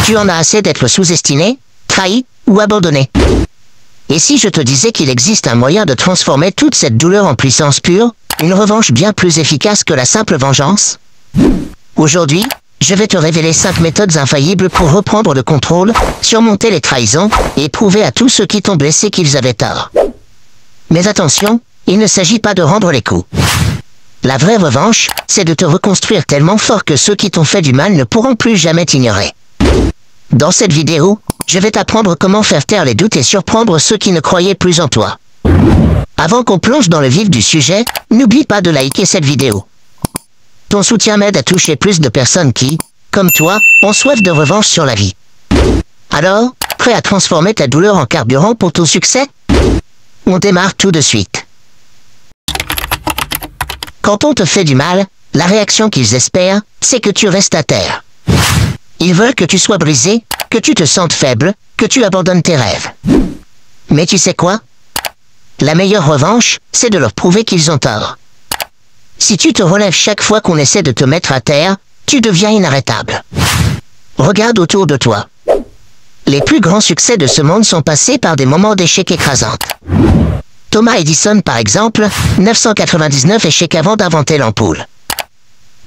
Tu en as assez d'être sous-estimé, trahi ou abandonné. Et si je te disais qu'il existe un moyen de transformer toute cette douleur en puissance pure, une revanche bien plus efficace que la simple vengeance? Aujourd'hui, je vais te révéler 5 méthodes infaillibles pour reprendre le contrôle, surmonter les trahisons et prouver à tous ceux qui t'ont blessé qu'ils avaient tort. Mais attention, il ne s'agit pas de rendre les coups. La vraie revanche, c'est de te reconstruire tellement fort que ceux qui t'ont fait du mal ne pourront plus jamais t'ignorer. Dans cette vidéo, je vais t'apprendre comment faire taire les doutes et surprendre ceux qui ne croyaient plus en toi. Avant qu'on plonge dans le vif du sujet, n'oublie pas de liker cette vidéo. Ton soutien m'aide à toucher plus de personnes qui, comme toi, ont soif de revanche sur la vie. Alors, prêt à transformer ta douleur en carburant pour ton succès? On démarre tout de suite. Quand on te fait du mal, la réaction qu'ils espèrent, c'est que tu restes à terre. Ils veulent que tu sois brisé, que tu te sentes faible, que tu abandonnes tes rêves. Mais tu sais quoi? La meilleure revanche, c'est de leur prouver qu'ils ont tort. Si tu te relèves chaque fois qu'on essaie de te mettre à terre, tu deviens inarrêtable. Regarde autour de toi. Les plus grands succès de ce monde sont passés par des moments d'échec écrasantes. Thomas Edison, par exemple, 999 échecs avant d'inventer l'ampoule.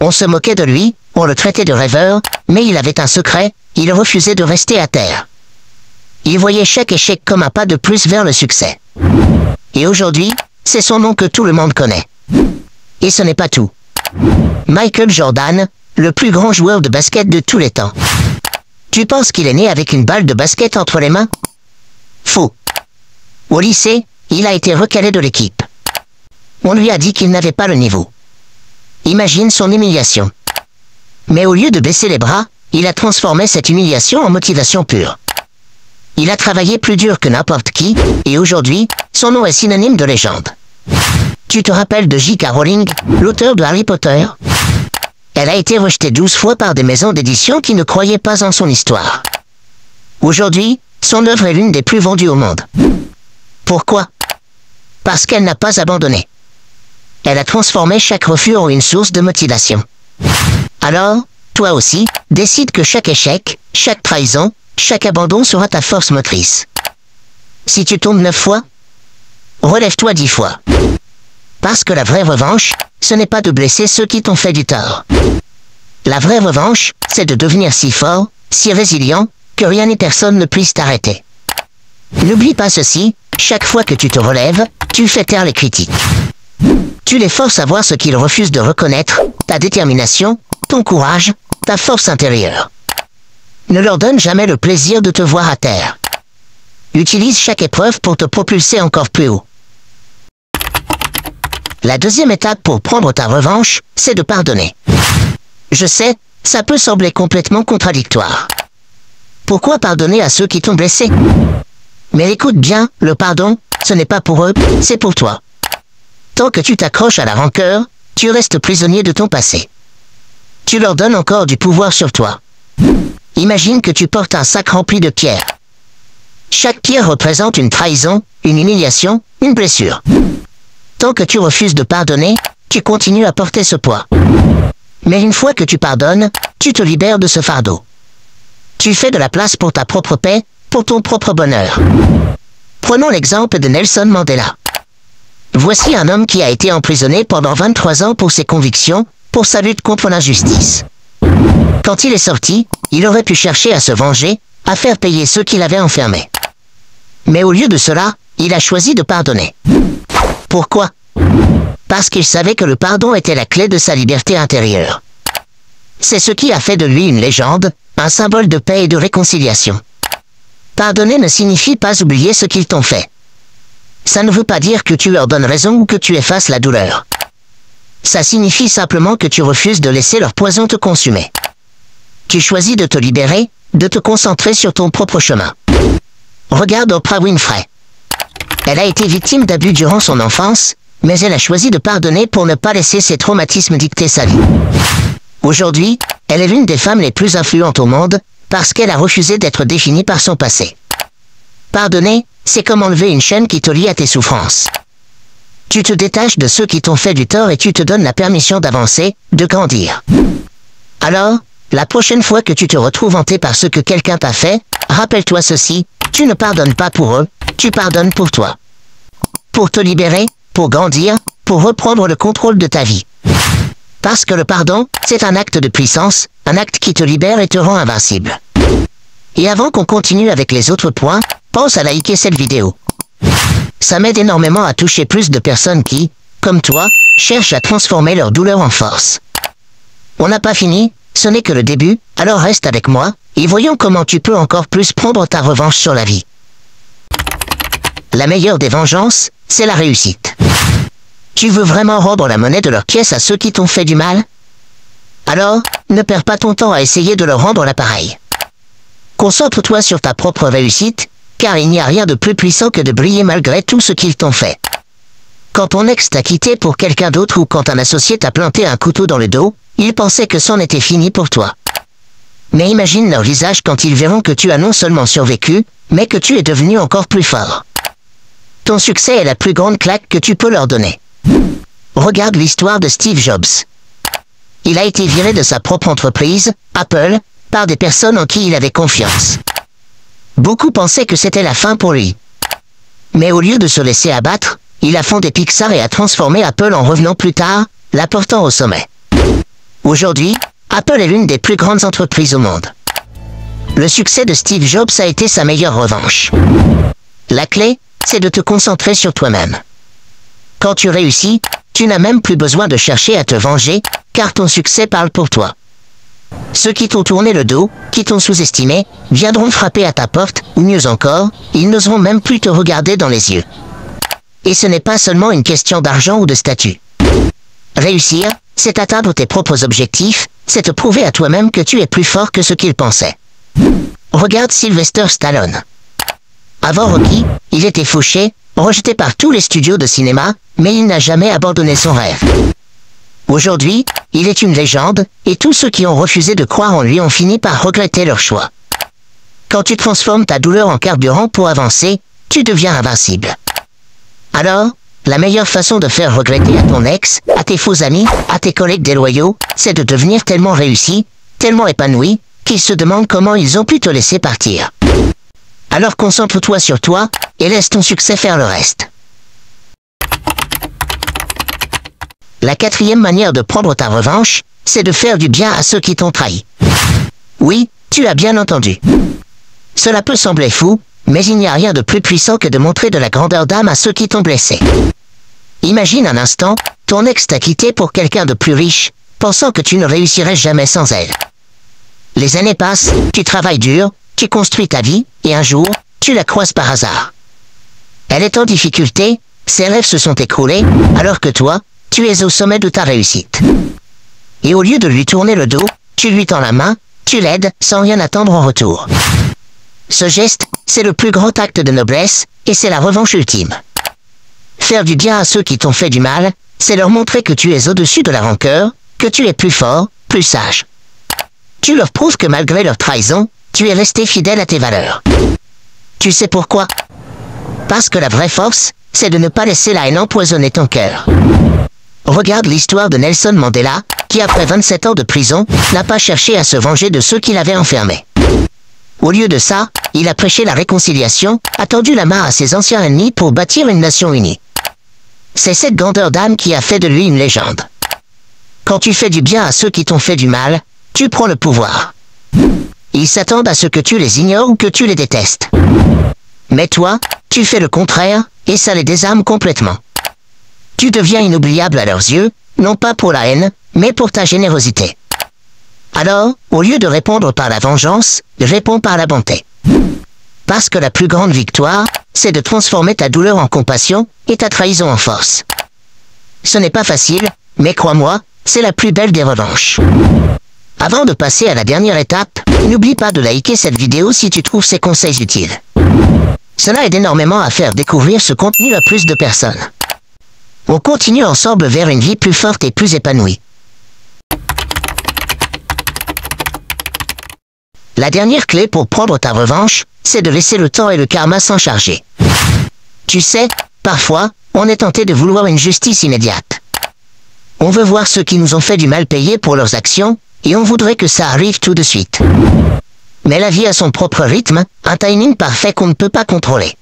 On se moquait de lui, on le traitait de rêveur, mais il avait un secret, il refusait de rester à terre. Il voyait chaque échec comme un pas de plus vers le succès. Et aujourd'hui, c'est son nom que tout le monde connaît. Et ce n'est pas tout. Michael Jordan, le plus grand joueur de basket de tous les temps. Tu penses qu'il est né avec une balle de basket entre les mains? Faux. Au lycée, il a été recalé de l'équipe. On lui a dit qu'il n'avait pas le niveau. Imagine son humiliation. Mais au lieu de baisser les bras, il a transformé cette humiliation en motivation pure. Il a travaillé plus dur que n'importe qui, et aujourd'hui, son nom est synonyme de légende. Tu te rappelles de J.K. Rowling, l'auteur de Harry Potter? Elle a été rejetée 12 fois par des maisons d'édition qui ne croyaient pas en son histoire. Aujourd'hui, son œuvre est l'une des plus vendues au monde. Pourquoi? Parce qu'elle n'a pas abandonné. Elle a transformé chaque refus en une source de motivation. Alors, toi aussi, décide que chaque échec, chaque trahison, chaque abandon sera ta force motrice. Si tu tombes 9 fois, relève-toi 10 fois. Parce que la vraie revanche, ce n'est pas de blesser ceux qui t'ont fait du tort. La vraie revanche, c'est de devenir si fort, si résilient, que rien ni personne ne puisse t'arrêter. N'oublie pas ceci, chaque fois que tu te relèves, tu fais taire les critiques. Tu les forces à voir ce qu'ils refusent de reconnaître, ta détermination, ton courage, ta force intérieure. Ne leur donne jamais le plaisir de te voir à terre. Utilise chaque épreuve pour te propulser encore plus haut. La deuxième étape pour prendre ta revanche, c'est de pardonner. Je sais, ça peut sembler complètement contradictoire. Pourquoi pardonner à ceux qui t'ont blessé? Mais écoute bien, le pardon, ce n'est pas pour eux, c'est pour toi. Tant que tu t'accroches à la rancœur, tu restes prisonnier de ton passé. Tu leur donnes encore du pouvoir sur toi. Imagine que tu portes un sac rempli de pierres. Chaque pierre représente une trahison, une humiliation, une blessure. Tant que tu refuses de pardonner, tu continues à porter ce poids. Mais une fois que tu pardonnes, tu te libères de ce fardeau. Tu fais de la place pour ta propre paix, pour ton propre bonheur. Prenons l'exemple de Nelson Mandela. Voici un homme qui a été emprisonné pendant 23 ans pour ses convictions, pour sa lutte contre l'injustice. Quand il est sorti, il aurait pu chercher à se venger, à faire payer ceux qui l'avaient enfermé. Mais au lieu de cela, il a choisi de pardonner. Pourquoi? Parce qu'il savait que le pardon était la clé de sa liberté intérieure. C'est ce qui a fait de lui une légende, un symbole de paix et de réconciliation. Pardonner ne signifie pas oublier ce qu'ils t'ont fait. Ça ne veut pas dire que tu leur donnes raison ou que tu effaces la douleur. Ça signifie simplement que tu refuses de laisser leur poison te consumer. Tu choisis de te libérer, de te concentrer sur ton propre chemin. Regarde Oprah Winfrey. Elle a été victime d'abus durant son enfance, mais elle a choisi de pardonner pour ne pas laisser ses traumatismes dicter sa vie. Aujourd'hui, elle est l'une des femmes les plus influentes au monde, parce qu'elle a refusé d'être définie par son passé. Pardonner, c'est comme enlever une chaîne qui te lie à tes souffrances. Tu te détaches de ceux qui t'ont fait du tort et tu te donnes la permission d'avancer, de grandir. Alors, la prochaine fois que tu te retrouves hanté par ce que quelqu'un t'a fait, rappelle-toi ceci, tu ne pardonnes pas pour eux, tu pardonnes pour toi. Pour te libérer, pour grandir, pour reprendre le contrôle de ta vie. Parce que le pardon, c'est un acte de puissance, un acte qui te libère et te rend invincible. Et avant qu'on continue avec les autres points, pense à liker cette vidéo. Ça m'aide énormément à toucher plus de personnes qui, comme toi, cherchent à transformer leur douleur en force. On n'a pas fini, ce n'est que le début, alors reste avec moi, et voyons comment tu peux encore plus prendre ta revanche sur la vie. La meilleure des vengeances, c'est la réussite. Tu veux vraiment rendre la monnaie de leur pièce à ceux qui t'ont fait du mal? Alors, ne perds pas ton temps à essayer de leur rendre l'appareil. Concentre-toi sur ta propre réussite, car il n'y a rien de plus puissant que de briller malgré tout ce qu'ils t'ont fait. Quand ton ex t'a quitté pour quelqu'un d'autre ou quand un associé t'a planté un couteau dans le dos, ils pensaient que c'en était fini pour toi. Mais imagine leur visage quand ils verront que tu as non seulement survécu, mais que tu es devenu encore plus fort. Ton succès est la plus grande claque que tu peux leur donner. Regarde l'histoire de Steve Jobs. Il a été viré de sa propre entreprise, Apple, par des personnes en qui il avait confiance. Beaucoup pensaient que c'était la fin pour lui. Mais au lieu de se laisser abattre, il a fondé Pixar et a transformé Apple en revenant plus tard, l'apportant au sommet. Aujourd'hui, Apple est l'une des plus grandes entreprises au monde. Le succès de Steve Jobs a été sa meilleure revanche. La clé, c'est de te concentrer sur toi-même. Quand tu réussis, tu n'as même plus besoin de chercher à te venger, car ton succès parle pour toi. Ceux qui t'ont tourné le dos, qui t'ont sous-estimé, viendront frapper à ta porte, ou mieux encore, ils n'oseront même plus te regarder dans les yeux. Et ce n'est pas seulement une question d'argent ou de statut. Réussir, c'est atteindre tes propres objectifs, c'est te prouver à toi-même que tu es plus fort que ce qu'ils pensaient. Regarde Sylvester Stallone. Avant Rocky, il était fauché, rejeté par tous les studios de cinéma, mais il n'a jamais abandonné son rêve. Aujourd'hui, il est une légende, et tous ceux qui ont refusé de croire en lui ont fini par regretter leur choix. Quand tu transformes ta douleur en carburant pour avancer, tu deviens invincible. Alors, la meilleure façon de faire regretter à ton ex, à tes faux amis, à tes collègues déloyaux, c'est de devenir tellement réussi, tellement épanoui, qu'ils se demandent comment ils ont pu te laisser partir. Alors concentre-toi sur toi, et laisse ton succès faire le reste. La quatrième manière de prendre ta revanche, c'est de faire du bien à ceux qui t'ont trahi. Oui, tu as bien entendu. Cela peut sembler fou, mais il n'y a rien de plus puissant que de montrer de la grandeur d'âme à ceux qui t'ont blessé. Imagine un instant, ton ex t'a quitté pour quelqu'un de plus riche, pensant que tu ne réussirais jamais sans elle. Les années passent, tu travailles dur, tu construis ta vie, et un jour, tu la croises par hasard. Elle est en difficulté, ses rêves se sont écroulés, alors que toi, tu es au sommet de ta réussite. Et au lieu de lui tourner le dos, tu lui tends la main, tu l'aides, sans rien attendre en retour. Ce geste, c'est le plus grand acte de noblesse, et c'est la revanche ultime. Faire du bien à ceux qui t'ont fait du mal, c'est leur montrer que tu es au-dessus de la rancœur, que tu es plus fort, plus sage. Tu leur prouves que malgré leur trahison, tu es resté fidèle à tes valeurs. Tu sais pourquoi? Parce que la vraie force, c'est de ne pas laisser la haine empoisonner ton cœur. Regarde l'histoire de Nelson Mandela, qui après 27 ans de prison, n'a pas cherché à se venger de ceux qui l'avaient enfermé. Au lieu de ça, il a prêché la réconciliation, a tendu la main à ses anciens ennemis pour bâtir une nation unie. C'est cette grandeur d'âme qui a fait de lui une légende. Quand tu fais du bien à ceux qui t'ont fait du mal, tu prends le pouvoir. Ils s'attendent à ce que tu les ignores ou que tu les détestes. Mais toi, tu fais le contraire, et ça les désarme complètement. Tu deviens inoubliable à leurs yeux, non pas pour la haine, mais pour ta générosité. Alors, au lieu de répondre par la vengeance, réponds par la bonté. Parce que la plus grande victoire, c'est de transformer ta douleur en compassion et ta trahison en force. Ce n'est pas facile, mais crois-moi, c'est la plus belle des revanches. Avant de passer à la dernière étape, n'oublie pas de liker cette vidéo si tu trouves ces conseils utiles. Cela aide énormément à faire découvrir ce contenu à plus de personnes. On continue ensemble vers une vie plus forte et plus épanouie. La dernière clé pour prendre ta revanche, c'est de laisser le temps et le karma s'en charger. Tu sais, parfois, on est tenté de vouloir une justice immédiate. On veut voir ceux qui nous ont fait du mal payer pour leurs actions, et on voudrait que ça arrive tout de suite. Mais la vie a son propre rythme, un timing parfait qu'on ne peut pas contrôler.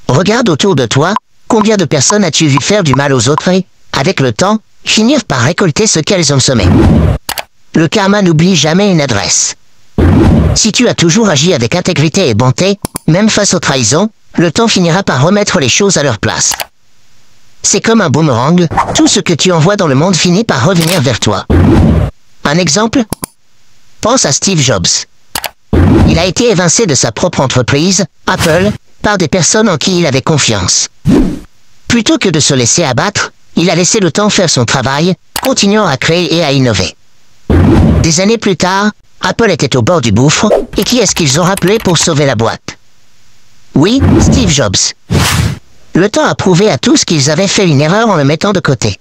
Regarde autour de toi, combien de personnes as-tu vu faire du mal aux autres et, avec le temps, finir par récolter ce qu'elles ont semé. Le karma n'oublie jamais une adresse. Si tu as toujours agi avec intégrité et bonté, même face aux trahisons, le temps finira par remettre les choses à leur place. C'est comme un boomerang, tout ce que tu envoies dans le monde finit par revenir vers toi. Un exemple? Pense à Steve Jobs. Il a été évincé de sa propre entreprise, Apple, par des personnes en qui il avait confiance. Plutôt que de se laisser abattre, il a laissé le temps faire son travail, continuant à créer et à innover. Des années plus tard, Apple était au bord du gouffre, et qui est-ce qu'ils ont rappelé pour sauver la boîte? Oui, Steve Jobs. Le temps a prouvé à tous qu'ils avaient fait une erreur en le mettant de côté.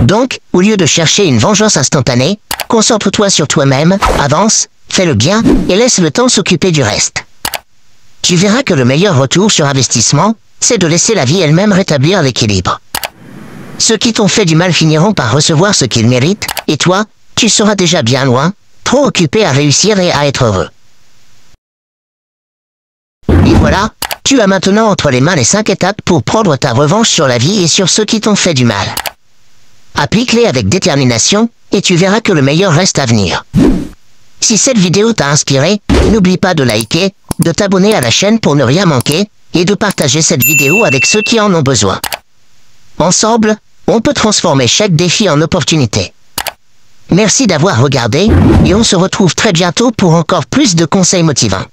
Donc, au lieu de chercher une vengeance instantanée, concentre-toi sur toi-même, avance, fais le bien, et laisse le temps s'occuper du reste. Tu verras que le meilleur retour sur investissement, c'est de laisser la vie elle-même rétablir l'équilibre. Ceux qui t'ont fait du mal finiront par recevoir ce qu'ils méritent, et toi, tu seras déjà bien loin, trop occupé à réussir et à être heureux. Et voilà, tu as maintenant entre les mains les 5 étapes pour prendre ta revanche sur la vie et sur ceux qui t'ont fait du mal. Applique-les avec détermination, et tu verras que le meilleur reste à venir. Si cette vidéo t'a inspiré, n'oublie pas de liker, de t'abonner à la chaîne pour ne rien manquer, et de partager cette vidéo avec ceux qui en ont besoin. Ensemble, on peut transformer chaque défi en opportunité. Merci d'avoir regardé, et on se retrouve très bientôt pour encore plus de conseils motivants.